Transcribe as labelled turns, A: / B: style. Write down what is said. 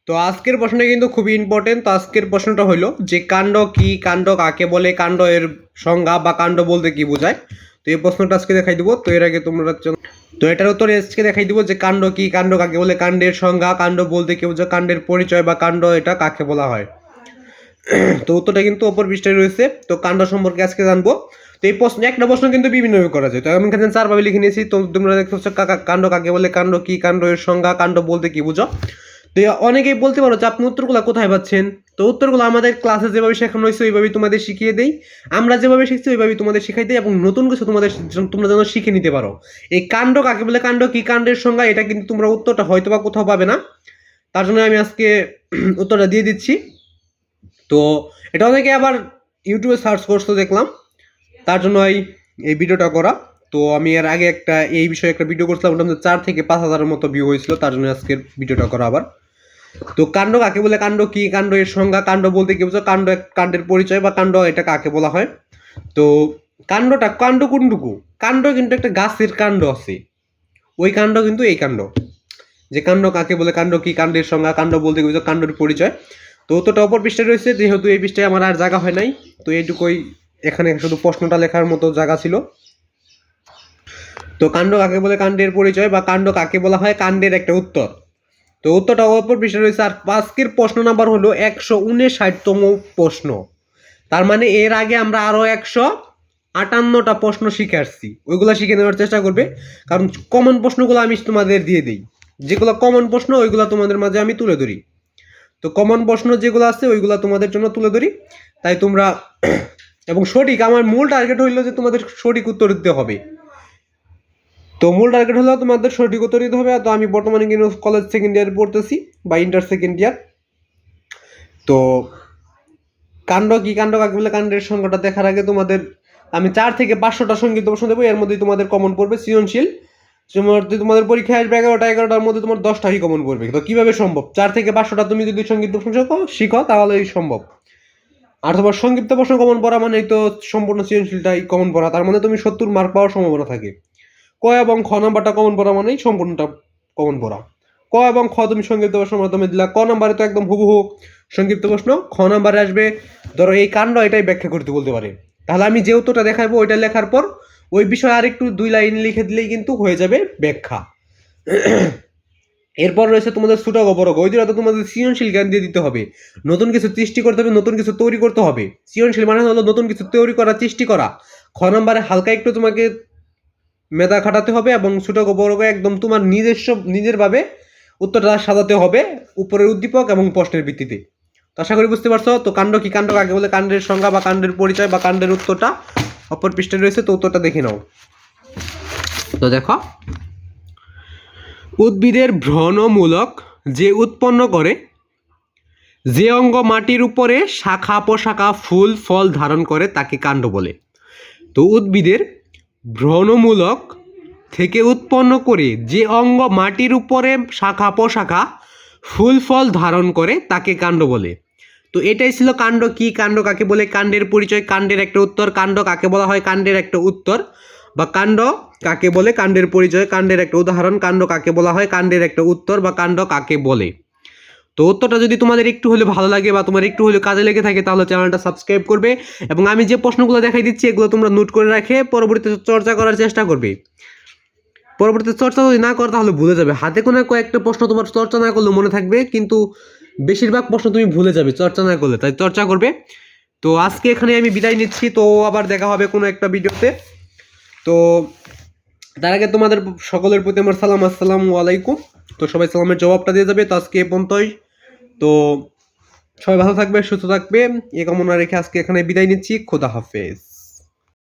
A: তো আজকের প্রশ্নটা কিন্তু খুবই ইম্পর্টেন্ট। তো আজকের প্রশ্নটা হলো যে কাণ্ড কি, কাণ্ড কাকে বলে, কাণ্ড এর সংজ্ঞা বা কাণ্ড বলতে কি বোঝায়। তো এই প্রশ্নটা আজকে দেখাই দিব। তো এর আগে তোমরা তো এটার উত্তর আজকে দেখাই দিব যে কাণ্ড কি, কাণ্ড কাকে বলে, কাণ্ডের সংজ্ঞা, কাণ্ড বলতে কি বোঝায়, কাণ্ডের পরিচয় বা কাণ্ড এটা কাকে বলা হয়। তো উত্তরটা কিন্তু অপর পৃষ্ঠায় রয়েছে। তো কাণ্ড সম্পর্কে আজকে জানবো। তো এই প্রশ্ন একটা প্রশ্ন কিন্তু বিভিন্নভাবে করা যায়। তো আমি এখানে 4 ভাবে লিখে নিয়েছি। তো তোমরা দেখতে পাচ্ছ কাণ্ড কাকে বলে, কাণ্ড কি, কাণ্ড এর সংজ্ঞা, কাণ্ড বলতে কি বোঝো। তো অনেকেই বলতে পারো যে আপনি উত্তরগুলো কোথায় পাচ্ছেন। তো উত্তরগুলো আমাদের ক্লাসে যেভাবে শেখানো হয়েছে ওইভাবেই তোমাদের শিখিয়ে দেই। আমরা যেভাবে শিখছি ওইভাবেই তোমাদের শিখাই দিই এবং নতুন কিছু তোমরা যেন শিখে নিতে পারো। এই কাণ্ড কাকে বলে, কাণ্ড কি, কাণ্ডের সংজ্ঞা এটা কিন্তু তোমরা উত্তরটা হয়তো বা কোথাও পাবে না। তার জন্য আমি আজকে উত্তরটা দিয়ে দিচ্ছি। তো এটা অনেকে আবার ইউটিউবে সার্চ করতে দেখলাম, তার জন্য এই ভিডিওটা করা। তো আমি এর আগে এই বিষয়ে একটা ভিডিও করছিলাম, ওটা 4 থেকে 5,000-এর মতো ভিউ হয়েছিল, তার জন্য আজকের ভিডিওটা করা আবার। তো কাণ্ড কাকে বলে, কাণ্ড কি, কাণ্ড এর সংজ্ঞা, কাণ্ড বলতে কি বোঝো, কাণ্ডের পরিচয় বা কাণ্ড এটা কাকে বলা হয়। তো কাণ্ড কোনটুকু, কাণ্ড কিন্তু একটা গাছের কাণ্ড আছে, ওই কাণ্ড কিন্তু এই কাণ্ড। যে কাণ্ড কাকে বলে, কাণ্ড কি, কাণ্ডের সংজ্ঞা, কাণ্ড বলতে কি বোঝো, কাণ্ডের পরিচয়। তো উত্তরটা অপর পৃষ্ঠায় রয়েছে, যেহেতু এই পৃষ্ঠায় আমার আর জায়গা হয় নাই, তো এইটুকুই এখানে শুধু প্রশ্নটা লেখার মতো জায়গা ছিল। তো কাণ্ড কাকে বলে, কাণ্ডের পরিচয় বা কাণ্ড কাকে বলা হয়, কাণ্ডের একটা উত্তর। তো উত্তরটা অপর পৃষ্ঠায় রয়েছে। আর আজকের প্রশ্ন নাম্বার হলো 159তম প্রশ্ন। তার মানে এর আগে আমরা আরো 158টা প্রশ্ন শিখে আসছি, ওইগুলো শিখে নেওয়ার চেষ্টা করবে। কারণ কমন প্রশ্নগুলো আমি তোমাদের দিয়ে দিই, যেগুলো কমন প্রশ্ন ওইগুলো তোমাদের মাঝে আমি তুলে ধরি। তো কমন প্রশ্ন যেগুলো আছে ওইগুলো তোমাদের জন্য তুলে ধরি, তাই তোমরা এবং সঠিক, আমার মূল টার্গেট হইলো যে তোমাদের সঠিক উত্তর দিতে হবে। তো মূল টার্গেট হলো তোমাদের সঠিক উত্তর দিতে হবে। তো আমি বর্তমানে কিন্তু কলেজ সেকেন্ড ইয়ার পড়তেছি বা ইন্টার সেকেন্ড ইয়ার। তো কাণ্ড কি, কাণ্ড কাকে বলে, কাণ্ডের সংখ্যাটা দেখার আগে তোমাদের আমি 4 থেকে 500টা সংক্ষিপ্ত প্রশ্ন দেবো। এর মধ্যে তোমাদের কমন পড়বে সৃজনশীল। তোমাদের পরীক্ষায় আসবে 11টার মধ্যে তোমার 10টাই কমন পড়বে। তো কিভাবে সম্ভব, 4 থেকে 500টা তুমি যদি সংক্ষিপ্ত প্রশ্ন শিখো তাহলেই সম্ভব। আর তোমার সংক্ষিপ্ত প্রশ্ন কমন পড়া মানেই তো সম্পূর্ণ সৃজনশীলটাই কমন পড়া, তার মানে তুমি 70 মার্ক পাওয়ার সম্ভাবনা থাকে। ক এবং খ নাম্বারটা কমন পড়া মানেই সম্পূর্ণটা কমন পড়া। ক এবং খ তুমি সংক্ষিপ্ত প্রশ্নের মাধ্যমে দিলা, ক নাম্বারে তো একদম হুবহু সংক্ষিপ্ত প্রশ্ন, খ নাম্বারে আসবে ধরো এই কাণ্ড এটাই ব্যাখ্যা করতে বলতে পারে। তাহলে আমি যে উত্তরটা দেখাবো ওইটা লেখার পর ওই বিষয়ে আরেকটু 2 লাইন লিখে দিলেই কিন্তু হয়ে যাবে ব্যাখ্যা। এরপর রয়েছে তোমাদের ছোট বড় ওই দুটো তোমাদের সৃজনশীল জ্ঞান দিয়ে দিতে হবে। নতুন কিছু সৃষ্টি করতে হবে, নতুন কিছু তৈরি করতে হবে। সৃজনশীল মানে হলো নতুন কিছু তৈরি করা, সৃষ্টি করা। খ নাম্বারে হালকা একটু তোমাকে মেধা খাটাতে হবে এবং ছোট বড় একদম তোমার নিজের ভাবে উত্তরটা সাজাতে হবে উপরের উদ্দীপক এবং প্রশ্নের ভিত্তিতে। তো আশা করি বুঝতে পারছো। তো কাণ্ড কি, কাণ্ড কাকে বলে, কাণ্ডের সংজ্ঞা বা কাণ্ডের পরিচয় বা কাণ্ডের উত্তরটা অপর পৃষ্ঠায় রয়েছে। তো উত্তরটা দেখে নাও। তো দেখো, উদ্ভিদের ভ্রূণমূলক যে উৎপন্ন করে যে অঙ্গ মাটির উপরে শাখা প্রশাখা ফুল ফল ধারণ করে তাকে কাণ্ড বলে। তো উদ্ভিদের ভ্রূণমূলক থেকে উৎপন্ন করে যে অঙ্গ মাটির উপরে শাখা প্রশাখা ফুল ফল ধারণ করে তাকে কাণ্ড বলে। তো এটাই ছিল কাণ্ড কি, কাণ্ড কাকে বলে, কাণ্ডের পরিচয়, কাণ্ডের একটা উত্তর, কাণ্ড কাকে বলা হয়, কাণ্ডের একটা উত্তর বা কাণ্ড কাকে বলে, কাণ্ডের পরিচয়, কাণ্ডের একটা উদাহরণ, কাণ্ড কাকে বলা হয়, কাণ্ডের একটা উত্তর বা কাণ্ড কাকে বলে। তো উত্তরটা যদি তোমাদের একটু হলে ভালো লাগে বা তোমার একটু হলে কাজে লেগে থাকে তাহলে চ্যানেলটা সাবস্ক্রাইব করবে এবং আমি যে প্রশ্নগুলো দেখাই দিচ্ছি এগুলো তোমরা নোট করে রাখে পরবর্তীতে চর্চা করার চেষ্টা করবে। পরবর্তীতে চর্চা যদি না করো তাহলে ভুলে যাবে। হাতে কোনো কয়েকটা প্রশ্ন তোমার চর্চা না করলে মনে থাকবে, কিন্তু বেশিরভাগ প্রশ্ন তুমি ভুলে যাবে চর্চা না করলে, তাই চর্চা করবে। তো আজকে এখানে আমি বিদায় নিচ্ছি। তো আবার দেখা হবে কোনো একটা ভিডিওতে। তো তার আগে তোমাদের সকলের প্রতি আমার সালাম, আসসালামু আলাইকুম। তো সবাই সালামের জবাবটা দিয়ে যাবে। তো আজকে এ পর্যন্তই। তো সবাই ভালো থাকবে, সুস্থ থাকবে, এ কামনা রেখে আজকে এখানে বিদায় নিচ্ছি। খোদা হাফেজ।